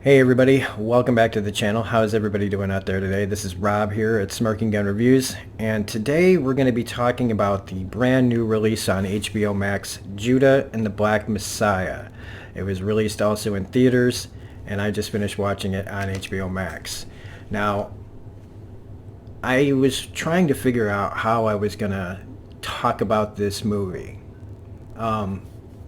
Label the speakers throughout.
Speaker 1: Hey everybody, welcome back to the channel. How is everybody doing out there today? This is Rob here at Smirking Gun Reviews, and today we're going to be talking about the brand new release on HBO Max, Judas and the Black Messiah. It was released also in theaters, and I just finished watching it on HBO Max. Now, I was trying to figure out how I was going to talk about this movie.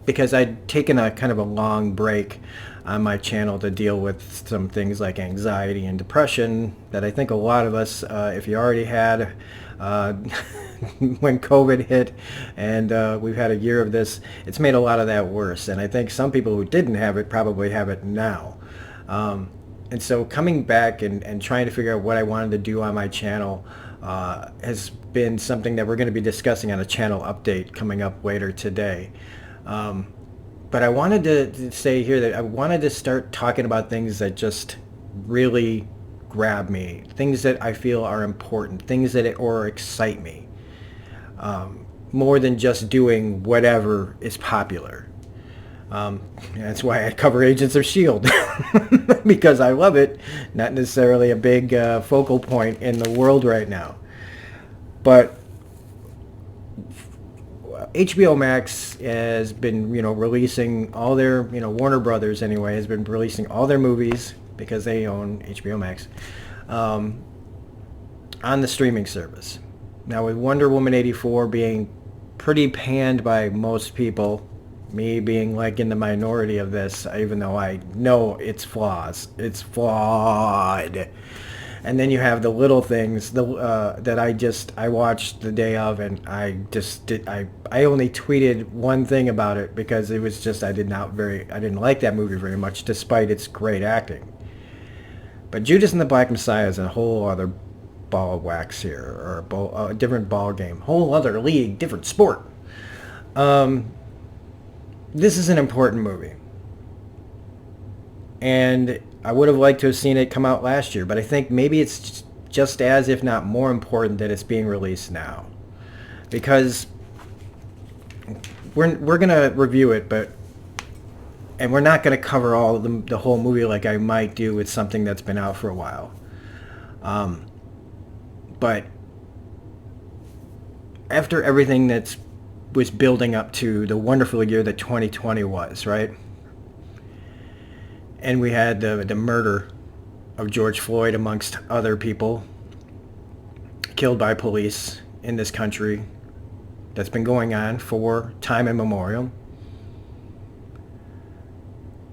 Speaker 1: Because I'd taken a kind of a long break on my channel to deal with some things like anxiety and depression that I think a lot of us, if you already had when COVID hit and we've had a year of this, it's made a lot of that worse. And I think some people who didn't have it probably have it now. And so coming back and trying to figure out what I wanted to do on my channel has been something that we're going to be discussing on a channel update coming up later today. But I wanted to say here that I wanted to start talking about things that just really grab me, things that I feel are important, things that or excite me, more than just doing whatever is popular. That's why I cover Agents of S.H.I.E.L.D. because I love it, not necessarily a big focal point in the world right now. But HBO Max has been, releasing all their, Warner Brothers anyway, has been releasing all their movies because they own HBO Max on the streaming service. Now with Wonder Woman 84 being pretty panned by most people, me being like in the minority of this, even though I know its flaws, it's flawed. And then you have the little things that I watched the day of, and I only tweeted one thing about it because it was just I didn't like that movie very much despite its great acting. But Judas and the Black Messiah is a whole other ball of wax here, or a different ball game, whole other league, different sport. This is an important movie. And I would have liked to have seen it come out last year, but I think maybe it's just as, if not more important, that it's being released now. Because we're going to review it, and we're not going to cover all of the whole movie like I might do with something that's been out for a while. But after everything that was building up to the wonderful year that 2020 was, right? And we had the murder of George Floyd, amongst other people, killed by police in this country that's been going on for time immemorial.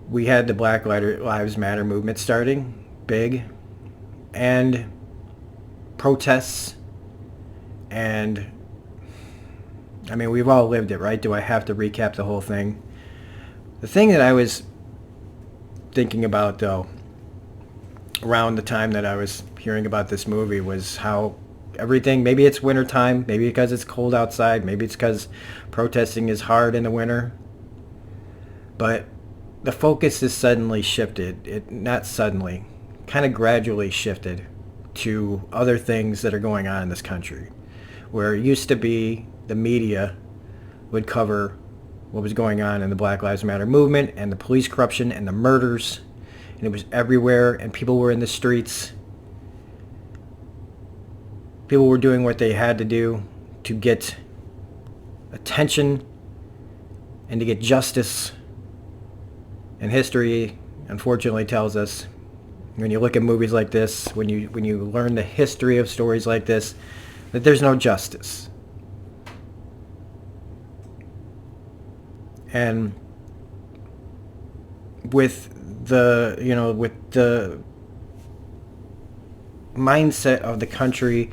Speaker 1: We had the Black Lives Matter movement starting big, and protests, and I mean, we've all lived it, right? Do I have to recap the whole thing? The thing that I was thinking about, though, around the time that I was hearing about this movie was how everything, maybe it's wintertime, maybe because it's cold outside, maybe it's because protesting is hard in the winter, but the focus is suddenly shifted. Not suddenly, kind of gradually shifted to other things that are going on in this country, where it used to be the media would cover what was going on in the Black Lives Matter movement and the police corruption and the murders, and it was everywhere, and people were in the streets. People were doing what they had to do to get attention and to get justice. And history, unfortunately, tells us, when you look at movies like this, when you learn the history of stories like this, that there's no justice. And with the mindset of the country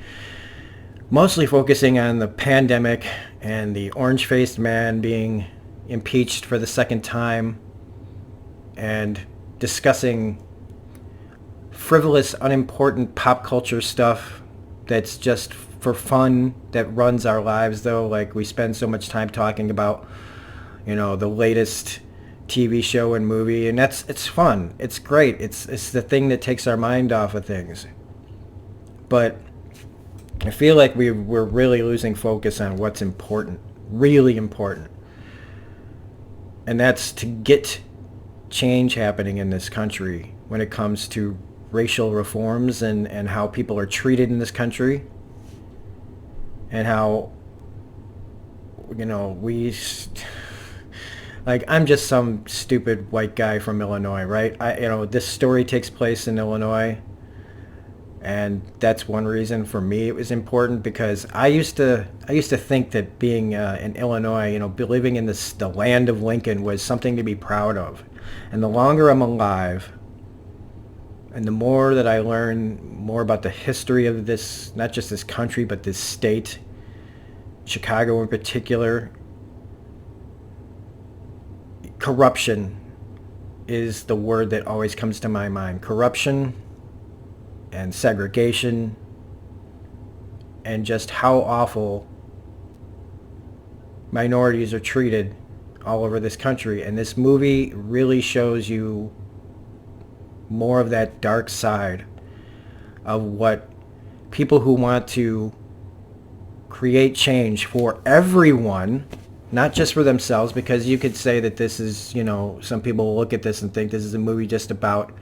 Speaker 1: mostly focusing on the pandemic and the orange-faced man being impeached for the second time, and discussing frivolous, unimportant pop culture stuff that's just for fun, that runs our lives, though. Like, we spend so much time talking about the latest TV show and movie, and it's fun. It's great. It's the thing that takes our mind off of things. But I feel like we're really losing focus on what's important, really important. And that's to get change happening in this country when it comes to racial reforms and how people are treated in this country, and how, we, like, I'm just some stupid white guy from Illinois, right? This story takes place in Illinois, and that's one reason for me it was important, because I used to think that being in Illinois, living in the land of Lincoln, was something to be proud of. And the longer I'm alive, and the more that I learn more about the history of this, not just this country, but this state, Chicago in particular, corruption is the word that always comes to my mind. Corruption and segregation, and just how awful minorities are treated all over this country. And this movie really shows you more of that dark side of what people who want to create change for everyone, not just for themselves, because you could say that this is, some people look at this and think this is a movie just about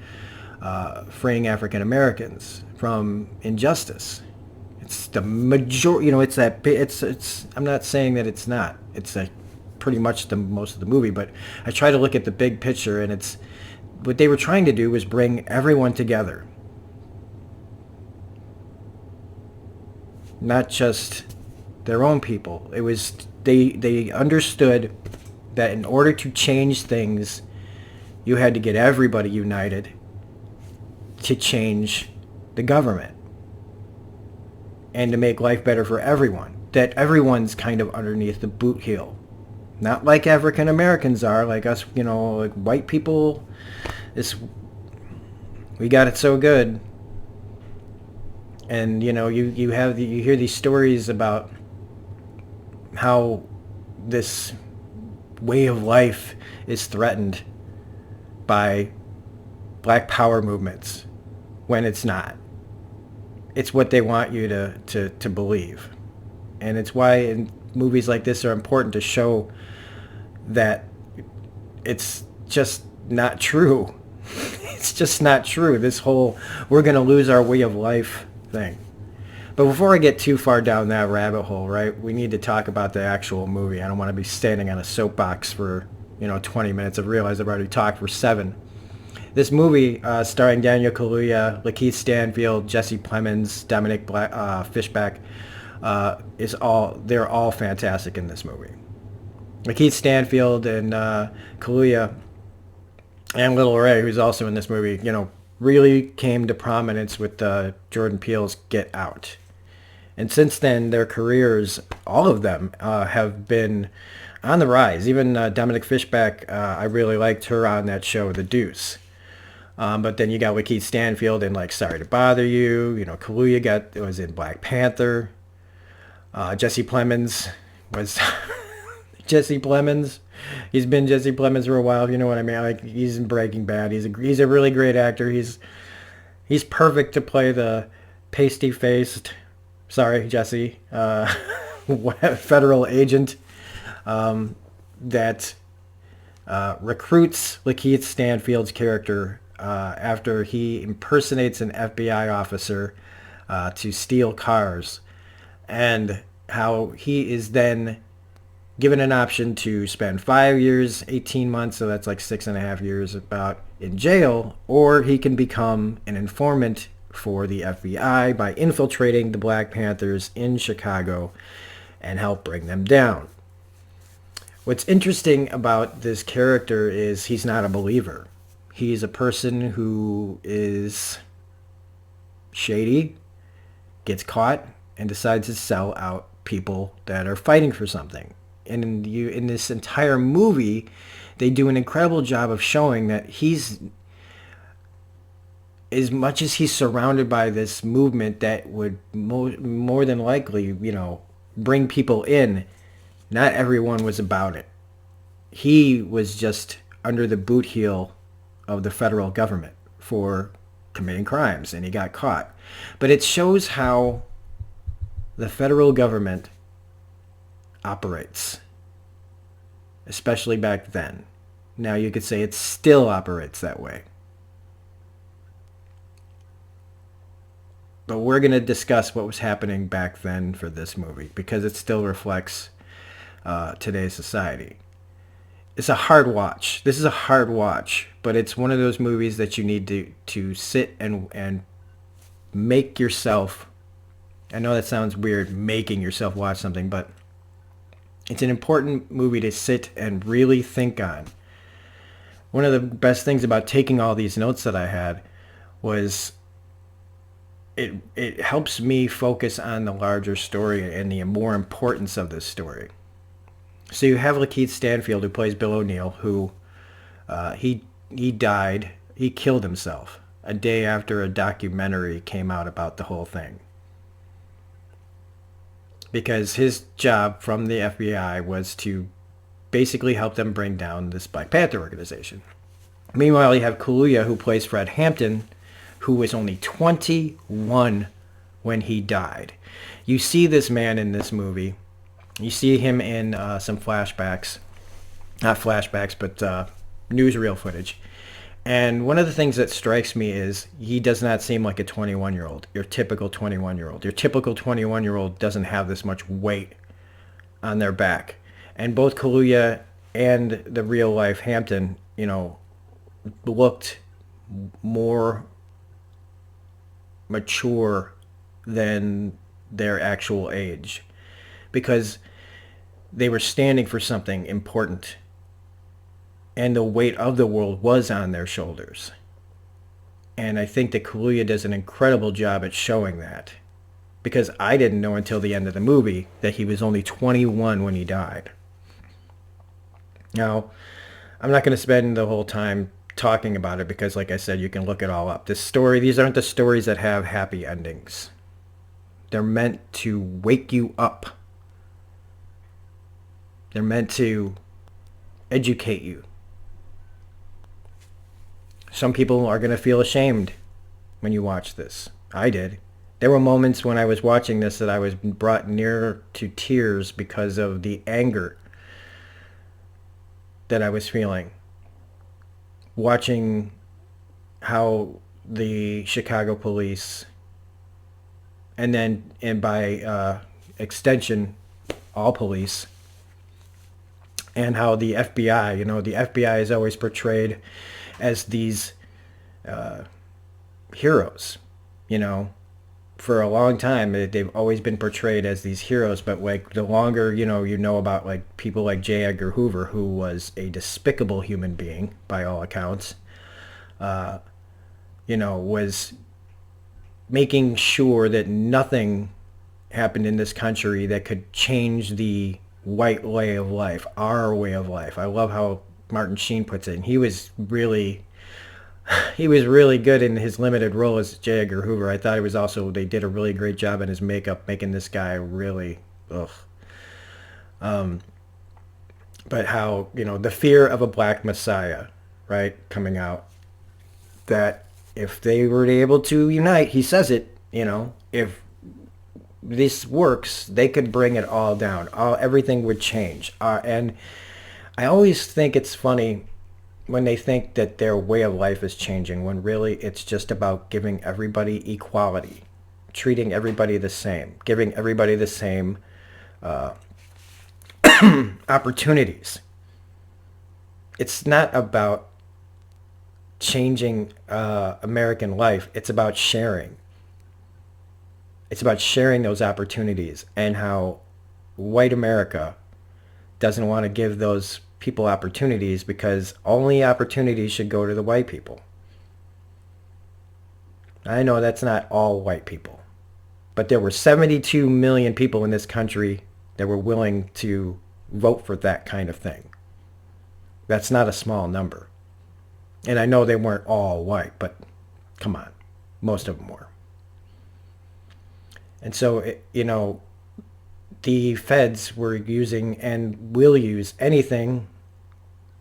Speaker 1: freeing African Americans from injustice. It's the majority, it's I'm not saying that it's not. It's pretty much the most of the movie, but I try to look at the big picture, and it's what they were trying to do was bring everyone together. Not just their own people. It was they understood that in order to change things, you had to get everybody united to change the government and to make life better for everyone. That everyone's kind of underneath the boot heel. Not like African Americans are, like us, like white people. We got it so good. And you hear these stories about how this way of life is threatened by black power movements, when it's not. It's what they want you to believe. And it's why in movies like this are important, to show that it's just not true. It's just not true. This whole, we're going to lose our way of life thing. But before I get too far down that rabbit hole, right, we need to talk about the actual movie. I don't want to be standing on a soapbox for, 20 minutes. I've realized I've already talked for 7. This movie, starring Daniel Kaluuya, Lakeith Stanfield, Jesse Plemons, Dominic Fishback, they're all fantastic in this movie. Lakeith Stanfield and Kaluuya and Little Ray, who's also in this movie, really came to prominence with Jordan Peele's Get Out. And since then, their careers, all of them, have been on the rise. Even Dominic Fishback, I really liked her on that show, The Deuce. But then you got Lakeith Stanfield in, like, Sorry to Bother You. Kaluuya was in Black Panther. Jesse Plemons was Jesse Plemons. He's been Jesse Plemons for a while, if you know what I mean. Like, he's in Breaking Bad. He's a really great actor. He's perfect to play the pasty-faced, sorry, Jesse, federal agent that recruits Lakeith Stanfield's character after he impersonates an FBI officer to steal cars, and how he is then given an option to spend 5 years, 18 months, so that's like 6.5 years about, in jail, or he can become an informant for the FBI by infiltrating the Black Panthers in Chicago and help bring them down. What's interesting about this character is he's not a believer. He's a person who is shady, gets caught, and decides to sell out people that are fighting for something. And in this entire movie, they do an incredible job of showing that he's, as much as he's surrounded by this movement that would more than likely, bring people in, not everyone was about it. He was just under the boot heel of the federal government for committing crimes, and he got caught. But it shows how the federal government operates, especially back then. Now you could say it still operates that way. But we're going to discuss what was happening back then for this movie because it still reflects today's society. It's a hard watch. This is a hard watch, but it's one of those movies that you need to sit and make yourself. I know that sounds weird, making yourself watch something, but it's an important movie to sit and really think on. One of the best things about taking all these notes that I had was it helps me focus on the larger story and the more importance of this story. So you have Lakeith Stanfield, who plays Bill O'Neill, who he died. He killed himself a day after a documentary came out about the whole thing. Because his job from the FBI was to basically help them bring down this Black Panther organization. Meanwhile, you have Kaluuya, who plays Fred Hampton, who was only 21 when he died. You see this man in this movie. You see him in some flashbacks. Not flashbacks, but newsreel footage. And one of the things that strikes me is he does not seem like a 21-year-old, your typical 21-year-old. Your typical 21-year-old doesn't have this much weight on their back. And both Kaluuya and the real-life Hampton, looked more mature than their actual age because they were standing for something important. And the weight of the world was on their shoulders. And I think that Kaluuya does an incredible job at showing that. Because I didn't know until the end of the movie that he was only 21 when he died. Now, I'm not going to spend the whole time talking about it because, like I said, you can look it all up. These aren't the stories that have happy endings. They're meant to wake you up. They're meant to educate you. Some people are going to feel ashamed when you watch this. I did. There were moments when I was watching this that I was brought near to tears because of the anger that I was feeling. Watching how the Chicago police, and by extension, all police, and how the FBI, the FBI is always portrayed as these heroes, for a long time. They've always been portrayed as these heroes, but like the longer, you know about like people like J. Edgar Hoover, who was a despicable human being by all accounts, was making sure that nothing happened in this country that could change the white way of life, our way of life. I love how Martin Sheen puts it. And he was really good in his limited role as J. Edgar Hoover. I thought they did a really great job in his makeup, making this guy really, ugh. But how, the fear of a black messiah, right, coming out, that if they were able to unite, he says it, if this works, they could bring it all down. Everything would change. And I always think it's funny when they think that their way of life is changing, when really it's just about giving everybody equality, treating everybody the same, giving everybody the same opportunities. It's not about changing American life. It's about sharing. It's about sharing those opportunities, and how white America doesn't want to give those people opportunities because only opportunities should go to the white people. I know that's not all white people, but there were 72 million people in this country that were willing to vote for that kind of thing. That's not a small number. And I know they weren't all white, but come on, most of them were. And so, the feds were using and will use anything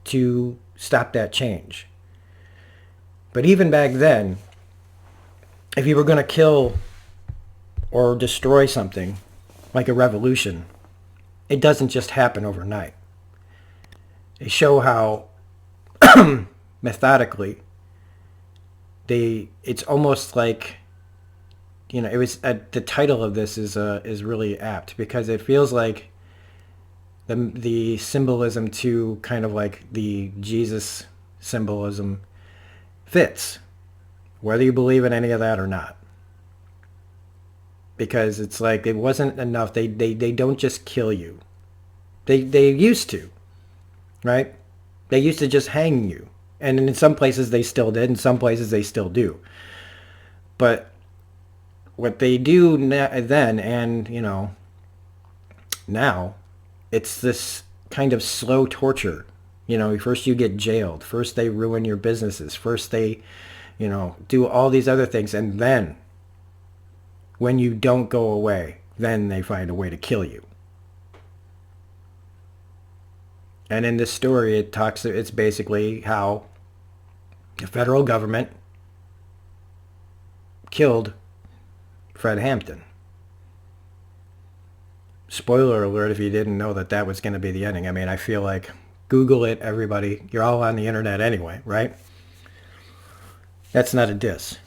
Speaker 1: to stop that change. But even back then, if you were going to kill or destroy something like a revolution, it doesn't just happen overnight. They show how methodically it's almost like it was the title of this is really apt because it feels like the symbolism to kind of like the Jesus symbolism fits, whether you believe in any of that or not. Because it's like it wasn't enough. They don't just kill you. They used to, right? They used to just hang you. And in some places they still did. In some places they still do. But what they do then and, now, it's this kind of slow torture. First you get jailed. First they ruin your businesses. First they, do all these other things. And then when you don't go away, then they find a way to kill you. And in this story, it's basically how the federal government killed Fred Hampton. Spoiler alert if you didn't know that was going to be the ending. I mean, I feel like, Google it, everybody. You're all on the internet anyway, right? That's not a diss.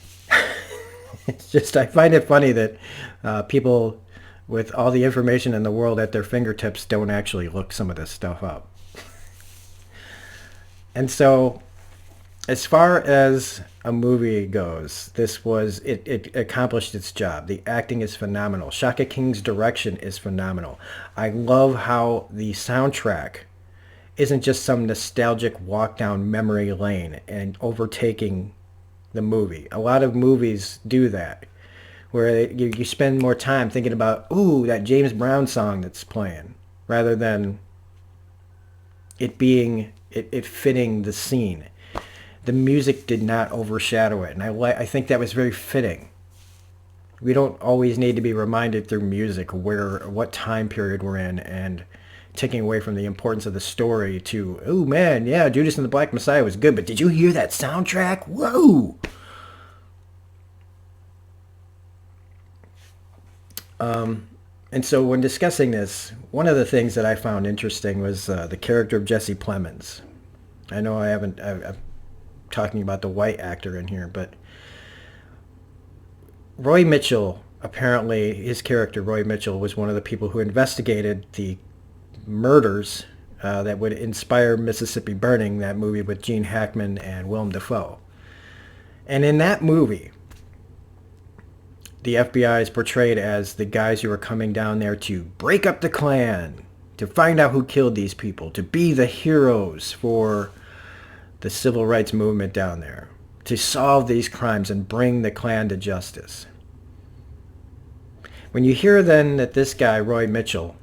Speaker 1: It's just, I find it funny that people with all the information in the world at their fingertips don't actually look some of this stuff up. And so, as far as a movie goes, it accomplished its job. The acting is phenomenal. Shaka King's direction is phenomenal. I love how the soundtrack isn't just some nostalgic walk down memory lane and overtaking the movie. A lot of movies do that, where you spend more time thinking about, ooh, that James Brown song that's playing, rather than it fitting the scene. The music did not overshadow it, and I think that was very fitting. We don't always need to be reminded through music what time period we're in, and taking away from the importance of the story to, oh man, yeah, Judas and the Black Messiah was good, but did you hear that soundtrack? Whoa! And so when discussing this, one of the things that I found interesting was the character of Jesse Plemons. I know I'm talking about the white actor in here, but Roy Mitchell, apparently his character, Roy Mitchell, was one of the people who investigated the murders that would inspire Mississippi Burning, that movie with Gene Hackman and Willem Dafoe. And in that movie, the FBI is portrayed as the guys who are coming down there to break up the Klan, to find out who killed these people, to be the heroes for the civil rights movement down there, to solve these crimes and bring the Klan to justice. When you hear then that this guy, Roy Mitchell,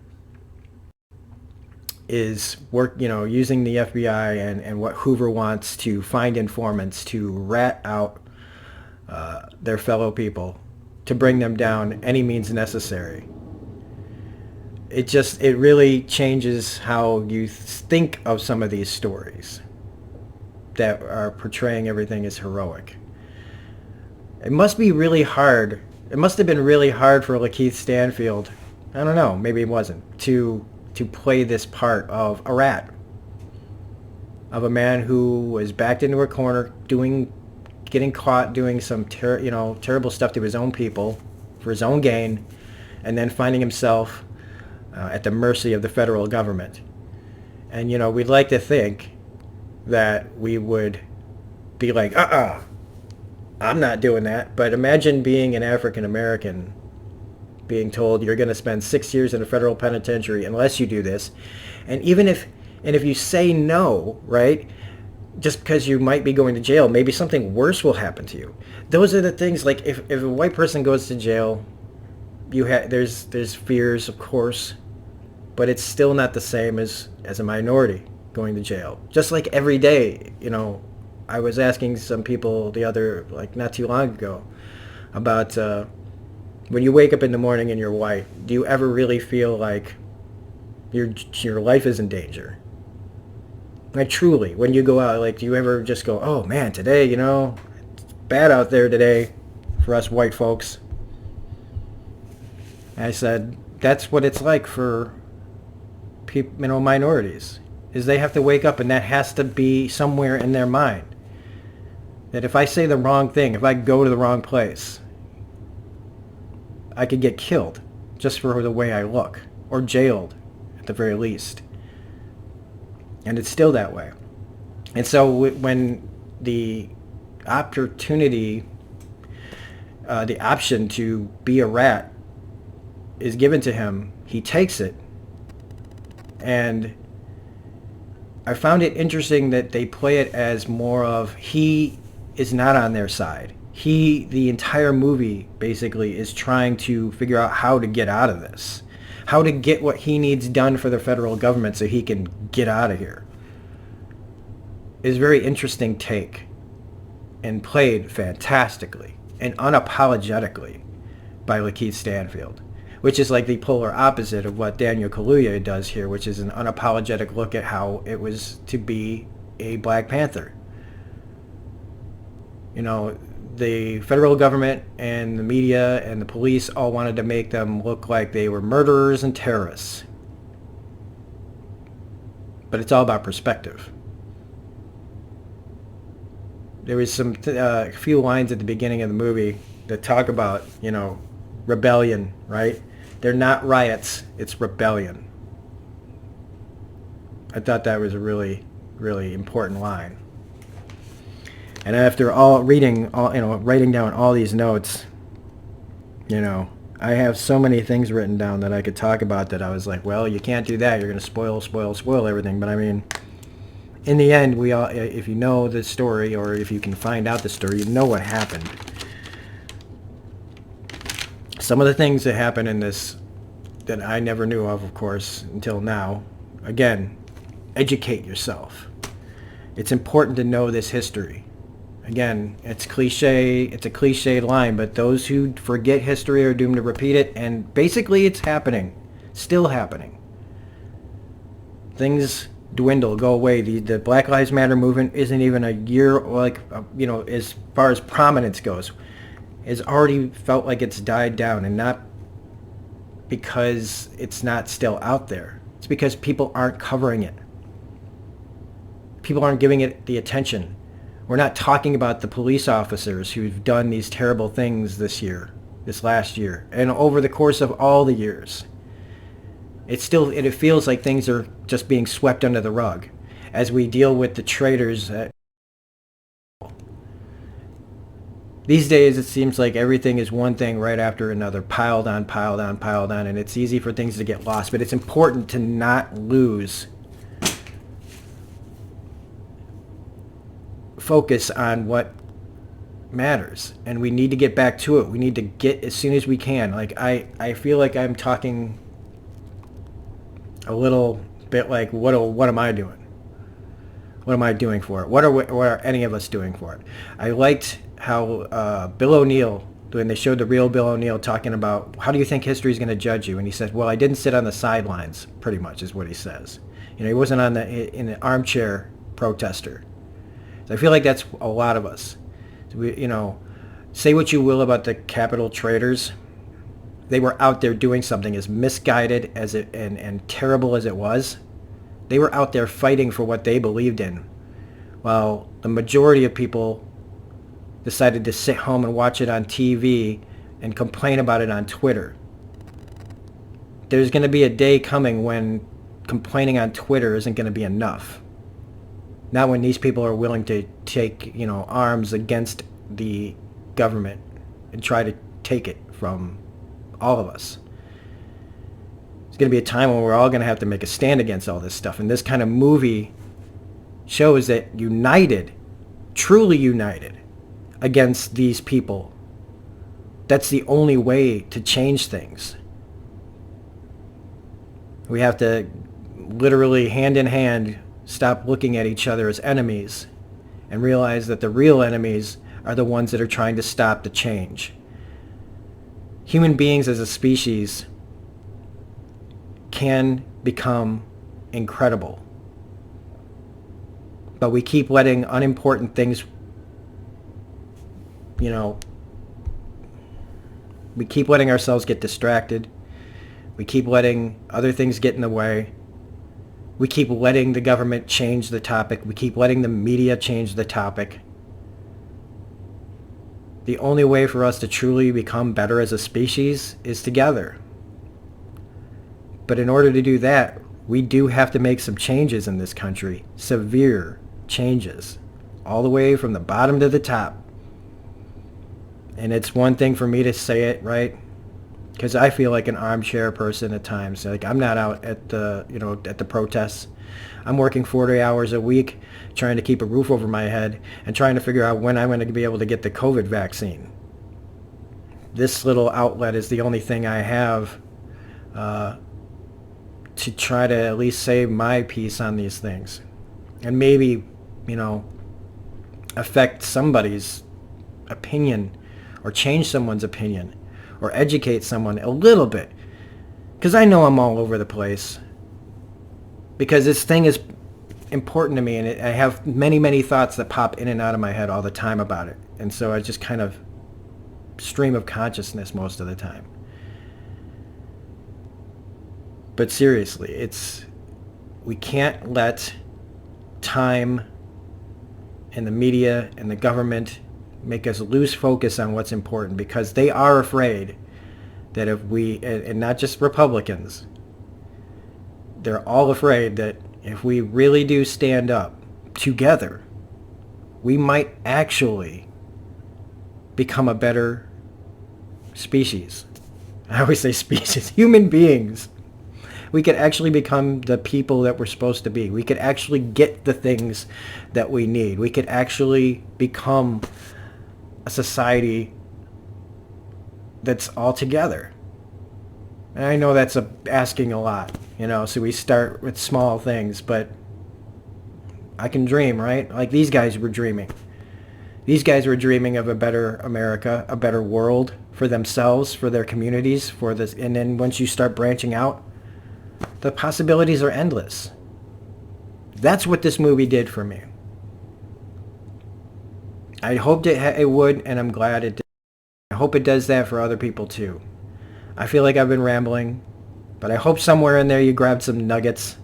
Speaker 1: is using the FBI and what Hoover wants to find informants to rat out their fellow people, to bring them down any means necessary. It really changes how you think of some of these stories that are portraying everything as heroic. It must be really hard. It must have been really hard for Lakeith Stanfield, I don't know, maybe it wasn't, to play this part of a rat, of a man who was backed into a corner getting caught doing some terrible stuff to his own people for his own gain, and then finding himself at the mercy of the federal government. And we'd like to think that we would be like, I'm not doing that. But imagine being an African American, being told you're going to spend 6 years in a federal penitentiary unless you do this. And if you say no, right, just because you might be going to jail, maybe something worse will happen to you. Those are the things, like if a white person goes to jail, there's fears, of course, but it's still not the same as a minority going to jail. Just like every day, I was asking some people not too long ago about when you wake up in the morning and you're white, do you ever really feel like your life is in danger? Like truly, when you go out, do you ever just go, oh man, today, it's bad out there today for us white folks? And I said, that's what it's like for people, minorities, is they have to wake up, and that has to be somewhere in their mind. That if I say the wrong thing, if I go to the wrong place, I could get killed just for the way I look, or jailed at the very least. And it's still that way. And so when the opportunity, the option to be a rat is given to him, he takes it. And I found it interesting that they play it as more of he is not on their side. The entire movie basically is trying to figure out how to get out of this, how to get what he needs done for the federal government so he can get out of here. It's a very interesting take and played fantastically and unapologetically by Lakeith Stanfield, which is like the polar opposite of what Daniel Kaluuya does here, which is an unapologetic look at how it was to be a Black Panther. You know, the federal government and the media and the police all wanted to make them look like they were murderers and terrorists. But it's all about perspective. There was some few lines at the beginning of the movie that talk about, you know, rebellion, right? They're not riots, it's rebellion. I thought that was a really, really important line. And after writing down all these notes, you know, I have so many things written down that I could talk about that I was like, well, you can't do that. You're going to spoil everything. But I mean, in the end, we all, if you know the story or if you can find out the story, you know what happened. Some of the things that happen in this that I never knew of course, until now. Again, educate yourself. It's important to know this history. Again, it's a cliched line, but those who forget history are doomed to repeat it, and basically it's happening. Still happening. Things dwindle, go away. The Black Lives Matter movement isn't even a year, as far as prominence goes. It's already felt like it's died down, and not because it's not still out there. It's because people aren't covering it. People aren't giving it the attention. We're not talking about the police officers who've done these terrible things this last year, and over the course of all the years. It feels like things are just being swept under the rug as we deal with the traitors. These days, it seems like everything is one thing right after another, piled on, and it's easy for things to get lost. But it's important to not lose focus on what matters, and we need to get back to it. We need to get as soon as we can. Like I feel like I'm talking a little bit like what am I doing? What am I doing for it? What are any of us doing for it? I liked how Bill O'Neill, when they showed the real Bill O'Neill talking about how do you think history is going to judge you, and he says, well, I didn't sit on the sidelines, pretty much is what he says. You know, he wasn't in an armchair protester. I feel like that's a lot of us. Say what you will about the Capitol traitors. They were out there doing something as misguided as it and terrible as it was. They were out there fighting for what they believed in, while the majority of people decided to sit home and watch it on TV and complain about it on Twitter. There's going to be a day coming when complaining on Twitter isn't going to be enough. Not when these people are willing to take, arms against the government and try to take it from all of us. It's going to be a time when we're all going to have to make a stand against all this stuff. And this kind of movie shows that united, truly united, against these people. That's the only way to change things. We have to literally hand in hand stop looking at each other as enemies and realize that the real enemies are the ones that are trying to stop the change. Human beings as a species can become incredible, but we keep letting unimportant things, we keep letting ourselves get distracted. We keep letting other things get in the way. We keep letting the government change the topic. We keep letting the media change the topic. The only way for us to truly become better as a species is together. But in order to do that, we do have to make some changes in this country. Severe changes. All the way from the bottom to the top. And it's one thing for me to say it, right? Because I feel like an armchair person at times. Like, I'm not out at the, at the protests. I'm working 40 hours a week trying to keep a roof over my head and trying to figure out when I'm going to be able to get the COVID vaccine. This little outlet is the only thing I have to try to at least save my piece on these things. And maybe, affect somebody's opinion or change someone's opinion or educate someone a little bit. Because I know I'm all over the place. Because this thing is important to me, and I have many, many thoughts that pop in and out of my head all the time about it. And so I just kind of stream of consciousness most of the time. But seriously, we can't let time and the media and the government make us lose focus on what's important, because they are afraid that if we, and not just Republicans, they're all afraid that if we really do stand up together, we might actually become a better species. I always say species, human beings. We could actually become the people that we're supposed to be. We could actually get the things that we need. We could actually become a society that's all together. And I know that's asking a lot, so we start with small things, but I can dream, right? Like these guys were dreaming. These guys were dreaming of a better America, a better world for themselves, for their communities, for this. And then once you start branching out, the possibilities are endless. That's what this movie did for me. I hoped it would, and I'm glad it did. I hope it does that for other people too. I feel like I've been rambling, but I hope somewhere in there you grabbed some nuggets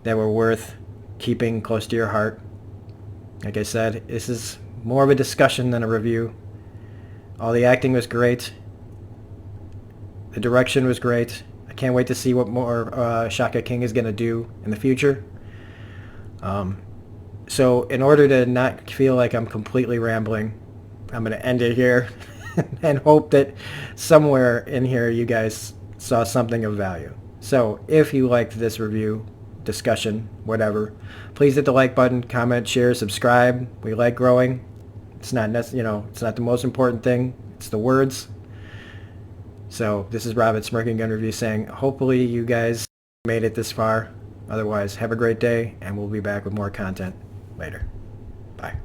Speaker 1: that were worth keeping close to your heart. Like I said, this is more of a discussion than a review. All the acting was great. The direction was great. I can't wait to see what more Shaka King is going to do in the future. So in order to not feel like I'm completely rambling, I'm going to end it here and hope that somewhere in here you guys saw something of value. So if you liked this review, discussion, whatever, please hit the like button, comment, share, subscribe. We like growing. It's not it's not the most important thing. It's the words. So this is Rob at Smirking Gun Review saying, hopefully you guys made it this far. Otherwise, have a great day, and we'll be back with more content later. Bye.